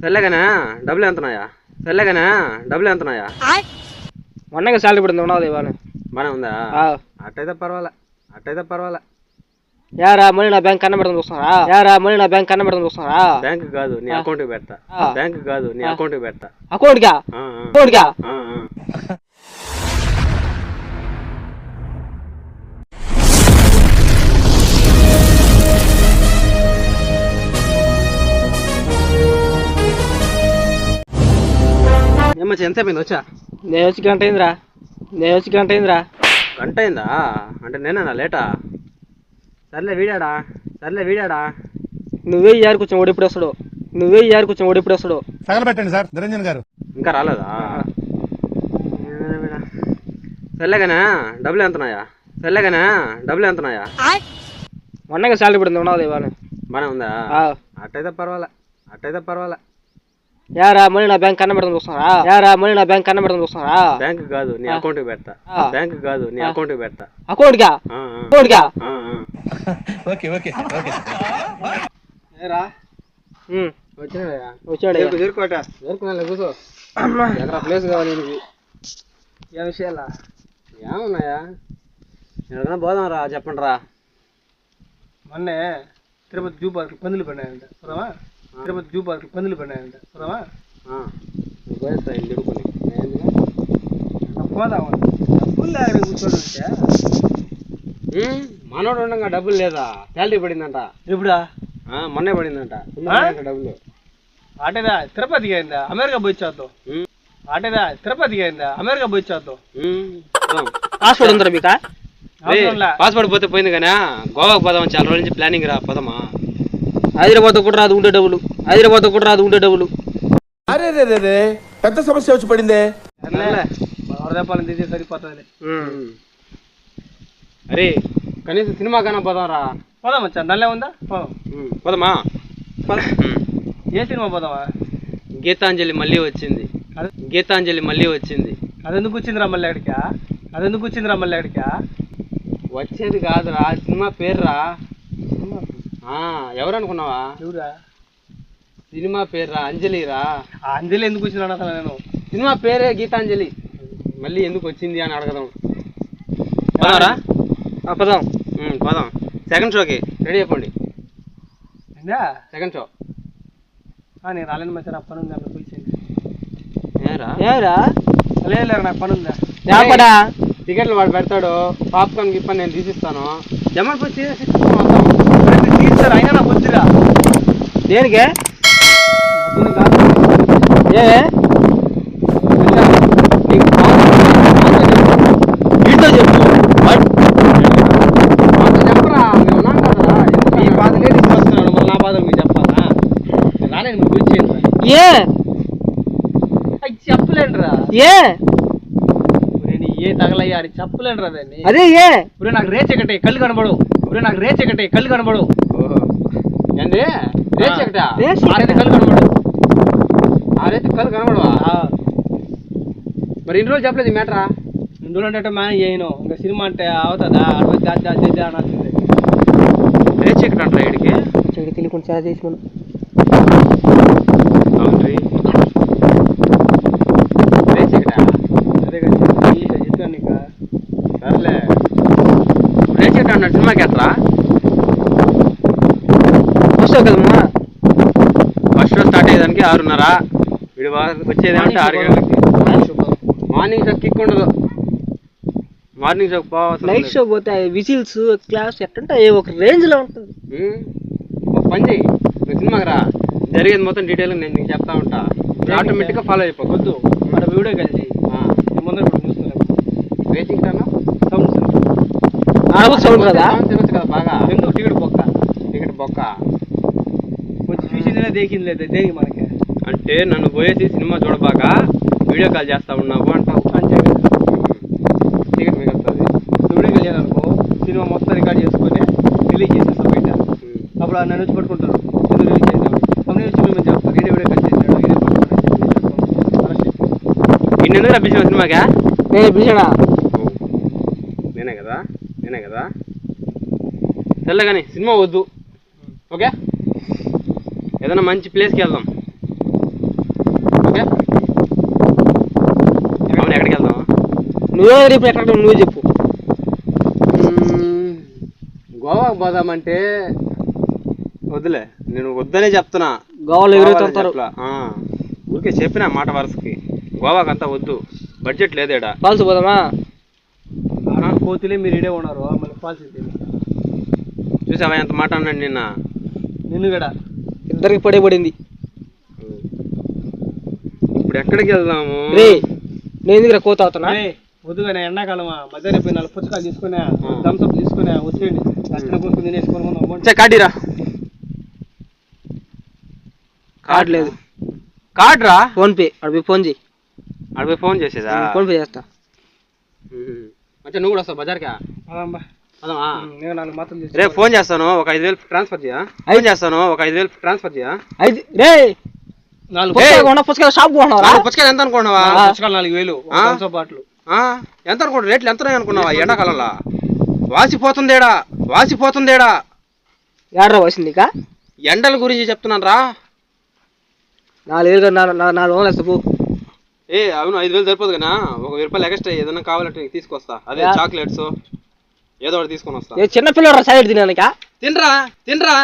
సర్లేగానే డబ్బులు ఎంతున్నాయా? సర్లేగానే డబ్బులు ఎంతున్నాయా? మొన్నగా సాలరీ పడింది ఉండదు ఇవాళ బానే ఉందా? అట్టయితే పర్వాలే. యారా మళ్ళీ నా బ్యాంక్ కన్నబెడతాను చూస్తున్నారా? బ్యాంక్ కాదు నీ అకౌంట్ కి పెడతా. అకౌంట్ కా ఏమొచ్చి ఎంతసేపు వచ్చా? నేను వచ్చి గంట అయిందిరా. గంట అయిందా? అంటే నేనేనా లేటా? సర్లే వీడాడా? నువ్వే యారు కొంచెం ఓడిప్పుడు వస్తాడు. తగలబెట్టండి సార్ నిరంజన్ గారు. ఇంకా రాలేదా? సర్లేగానే డబ్బులు ఎంతున్నాయా? మొన్నగా సాలరీ పడింది ఉండదు ఇవాళ బానే ఉందా? అట్టయితే పర్వాలే. యారా మళ్ళీ నా బ్యాంక్ కన్నబెడతాను చూస్తున్నారా? బ్యాంక్ కాదు నీ అకౌంట్ కి పెడతా. అకౌంట్ కా ఓకే ఏరా వచ్చాడు కూర్చో. ఎక్కడ ప్లేస్ కావాలి నీకు? ఏ విషయాలా ఏమున్నాయా? ఎక్కడికైనా పోదాం రా, చెప్పండి రా. మొన్నే తిరుపతి జూ పార్క్ పందులు పడినాయంట పోదామా? పోయేస్తా ఇల్లు తిడుకొని. పోదామా? డబ్బులు లేక కూర్చోడుంటే మనోడు ఉండగా డబ్బులు లేదా? శాలరీ పడిందంట. ఎప్పుడా? మొన్నే పడిందంట డబ్బులు. ఆటేదా తిరుపతికి అయిందా? అమెరికా పోయి చేద్దాం. పాస్పోర్ట్ ఉందా మీకు? పాస్పోర్ట్ పోతే పోయింది కానీ గోవాకు పోదాం. చాలా రోజుల నుంచి ప్లానింగ్ రా, పోదామా? హైదరాబాద్ కూడా రాదు ఉండే డబ్బులు. అరే పెద్ద సమస్య వచ్చి పడిందే. వరదపాలెం తీసే సరిపోతుంది. అరే కనీసం సినిమా కన్నా పోదాం రా. పోదాం వచ్చా నల్లే ఉందా? పోదామా? ఏ సినిమా పోదామా? గీతాంజలి మళ్ళీ వచ్చింది. అదెందుకు వచ్చిందిరా మళ్ళీ అక్కడికా? వచ్చేది కాదురా, సినిమా పేరురా. ఎవరు అనుకున్నావా? ఎవరా? సినిమా పేరురా, అంజలిరా. అంజలి ఎందుకు వచ్చింది అసలు? నేను సినిమా పేరే గీతాంజలి, మళ్ళీ ఎందుకు వచ్చింది అని అడగదాం. పోదాంరా? పోదాం. సెకండ్ షోకి రెడీ అయిపోండి. సెకండ్ షో నేను రాలేను మధ్య నాకు పని ఉంది. అక్కడ కూర్చోండి. లేదు నాకు పని ఉందా? టికెట్లు వాడు పెడతాడు, పాప్కార్న్ గిప్పని నేను తీసిస్తాను. జమల్ పోయి తీస్తారు అయినా నాకు వచ్చిరా. దేనికే? వీటితో చెప్పు. చెప్పరా, మేము ఉన్నాం కదా. మీ బాధలే తీసుకొస్తున్నాను, మళ్ళీ నా బాధలు మీకు చెప్పాలా? రాలేదు మీరు కూర్చోండి. చెప్పలేండిరా. ఏ తగలయ్యా అని చెప్పలేండిరా దాన్ని. అదే ఇప్పుడు నాకు రేచ్ ఒకటి కళ్ళు కనబడు. ఏంటి రేచ్? ఆరైతే కళ్ళు కనబడు. కనబడవా? మరి ఇన్ని రోజులు చెప్పలేదు మ్యాటరా? 2 రోజులు అంటే మేనేజ్ చేయను. ఇంకా సినిమా అంటే అవుతుందా? అనాల్సిందే. రేచ్ ఎక్కడంటారా? ఇడికి తెలియకుండా చాలా చేసి మనం. అవును రేచ్ ఎక్కడా? అదే కదా చెప్పాను నీకు. సర్లే రేచ్ ఎక్కడ అన్నాడు? సినిమాకి ఎట్రా? వస్తావు కదమ్మా. ఫస్ట్ షో స్టార్ట్ అయ్యేదానికి 6:30. వీడు వచ్చేదేమంటే 6 గంటలకి. మార్నింగ్ షో కిక్ ఉండదు. మార్నింగ్ షోకి పోవాలి. నైట్ షో పోతే విజిల్స్ క్లాస్ ఎట్టుంటే ఒక రేంజ్ లో ఉంటుంది. ఒక పని చెయ్యి, నువ్వు సినిమాకి రా, జరిగేది మొత్తం డీటెయిల్ నేను నీకు చెప్తా ఉంటా. ఆటోమేటిక్గా ఫాలో అయిపోవద్దు. మన వీడియో కలిసి ముందర రేసింగ్ కన్నా సౌండ్ కదా తినొచ్చు కదా బాగా. ఎందుకు టికెట్ బొక్క కొంచెం చూసిందే దేకింది లేదు దేనికి మనకి. అంటే నన్ను పోయేసి సినిమా చూడబాక వీడియో కాల్ చేస్తా ఉన్నావు అంటావు. అంతే కదా. టికెట్ మిగులుతుంది. వీడియో కాల్ చేయాలనుకో, సినిమా మొత్తం రికార్డ్ చేసుకొని రిలీజ్ చేసేస్తాం బయట. అప్పుడు నన్ను వచ్చి పట్టుకుంటారు, రిలీజ్ చేసాము. అప్పుడు వచ్చి మేము చెప్తాం వీడియో కాల్ చేసినాడు, ఎందుకు రప్పించిన సినిమాకా? నేను పిలిచాడా? నేనే కదా. తెల్ల కానీ సినిమా వద్దు, ఓకే? ఏదైనా మంచి ప్లేస్కి వెళ్దాం. ఓకే అవును ఎక్కడికి వెళ్దాం నువ్వే ఇప్పుడు ఎక్కడ నువ్వే చెప్పు. గోవాకి పోదామంటే వద్దులే, నేను వద్దనే చెప్తున్నా. గోవాలో ఎగురుతుంటారు. ఊరికే చెప్పిన మాట వరుసకి, గోవాకి అంతా వద్దు, బడ్జెట్ లేదేడా. ఫాల్స్ పోదామా? కోతులే మీరు ఇడే ఉన్నారు, మళ్ళీ ఫాల్స్ చూసావా ఎంత మాట అన్నాడు నిన్న. నిన్ను కూడా ఇద్దరికి పడింది. ఇప్పుడు ఎక్కడికి వెళ్దాము? రే నేను దగ్గర కోత అవుతున్నా. వద్దుగానే ఎండాకాలం మధ్యాహ్నం పోయి 4 పుచ్చకాయలు తీసుకున్నా, థమ్స్అప్ తీసుకున్నా, వచ్చేయండి దర్శనం కోసం తినేసుకొని. కాడీరా కార్డు లేదు. కార్డ్ రా, ఫోన్ పే అడిపి ఫోన్ చేయి. అడిపోయి ఫోన్ చేసేదా? ఫోన్ పే చేస్తా. అంటే నువ్వు కూడా వస్తావు బజార్కా? నేను 4 మాత్రం రేపు ఫోన్ చేస్తాను, ఒక 5,000 ట్రాన్స్ఫర్ చేయా. ఫోన్ చేస్తాను, ఒక 5,000 ట్రాన్స్ఫర్ చేయా. రే 4 పుస్తకాలు షాప్ పోతున్నావా? పుచ్చకాయలు ఎంత అనుకున్నావా? పుచ్చకాయలు 4,000 థమ్స్అప్ బాటిల్. ఎంత అనుకుంటా, రేట్లు ఎంత అనుకున్నావా? ఎండాకాలంలో వాసిపోతుందేడా, వాసిపోతుందేడా. ఏడ్రా వచ్చింది ఇక ఎండల గురించి చెప్తున్నాను రా. 4,000 వేస్తా పో. అవును 5,000 సరిపోదు కదా, ఒక 1,000 రూపాయలు ఎక్స్ట్రా ఏదైనా కావాలంటే నీకు తీసుకొస్తా. అదే చాక్లెట్స్ ఏదో ఒకటి తీసుకొని వస్తా. చిన్న పిల్లడు సైడ్ తినానికా? తినరా తినరా.